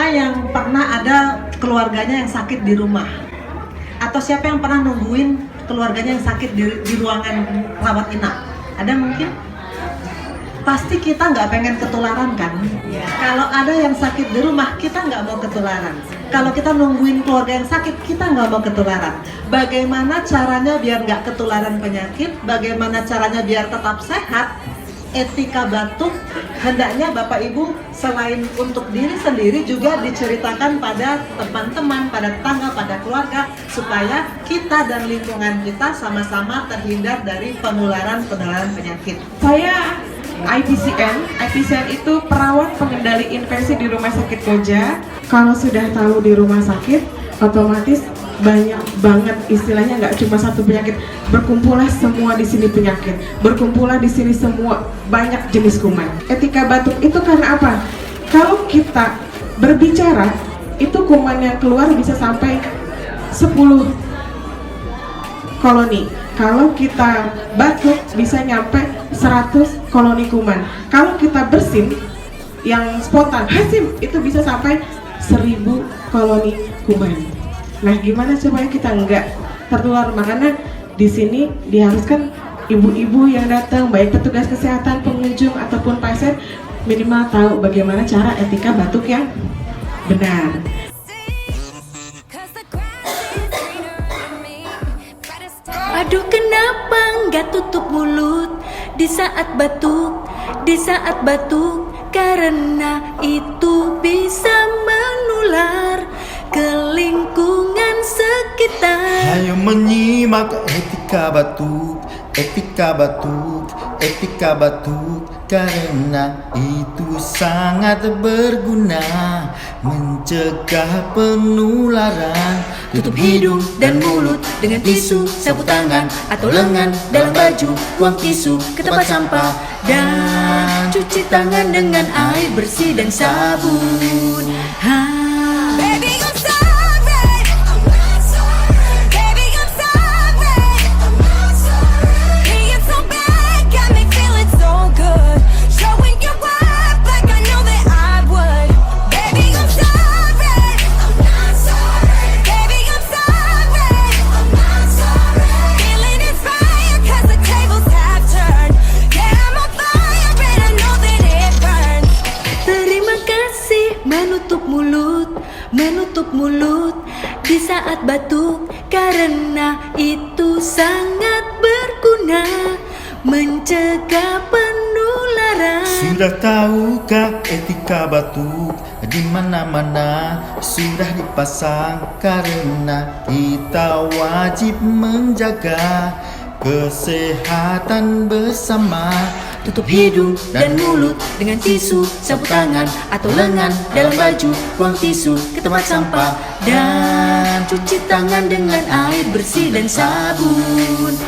Siapa yang pernah ada keluarganya yang sakit di rumah? Atau siapa yang pernah nungguin keluarganya yang sakit di ruangan rawat inap? Ada mungkin? Pasti kita nggak pengen ketularan kan? Kalau ada yang sakit di rumah, kita nggak mau ketularan. Kalau kita nungguin keluarga yang sakit, kita nggak mau ketularan. Bagaimana caranya biar nggak ketularan penyakit? Bagaimana caranya biar tetap sehat? Etika batuk hendaknya Bapak Ibu selain untuk diri sendiri juga diceritakan pada teman-teman, pada tetangga, pada keluarga, supaya kita dan lingkungan kita sama-sama terhindar dari penularan penyakit. Saya IPCN itu perawat pengendali infeksi di Rumah Sakit Koja. Kalau sudah tahu di rumah sakit, otomatis banyak banget istilahnya, nggak cuma satu penyakit, berkumpullah semua di sini penyakit, berkumpullah di sini semua banyak jenis kuman. Etika batuk itu karena apa? Kalau kita berbicara, itu kuman yang keluar bisa sampai 10 koloni. Kalau kita batuk bisa nyampe 100 koloni kuman. Kalau kita bersin yang spontan, hasim, itu bisa sampai 1000 koloni kuman. Nah, gimana supaya kita nggak tertular? Makanya di sini diharuskan ibu-ibu yang datang, baik petugas kesehatan, pengunjung ataupun pasien, minimal tahu bagaimana cara etika batuk yang benar. Aduh, kenapa nggak tutup mulut di saat batuk, karena itu bisa menular ke lingkungan sekitar. Ayo menyimak etika batuk, etika batuk, etika batuk, karena itu sangat berguna mencegah penularan. Tutup hidung dan mulut dengan tisu, sapu tangan atau lengan dalam baju, buang tisu ke tempat sampah, dan cuci tangan dengan air bersih dan sabun. Baby, I'm sorry. I'm not sorry. Baby, I'm sorry. I'm not sorry. Being so bad got me feeling so good. Showing your worth like I know that I would. Baby, I'm sorry. I'm not sorry. Baby, I'm sorry. I'm not sorry. Feeling inspired 'cause the tables have turned. Yeah, I'm on fire and I know that it burns. Terima kasih menutup mulut di saat batuk, karena itu sangat berguna mencegah penularan. Sudah tahukah etika batuk? Di mana-mana sudah dipasang, karena kita wajib menjaga kesehatan bersama. Tutup hidung dan mulut dengan tisu, sapu tangan atau lengan dalam baju, buang tisu ke tempat sampah, dan cuci tangan dengan air bersih dan sabun.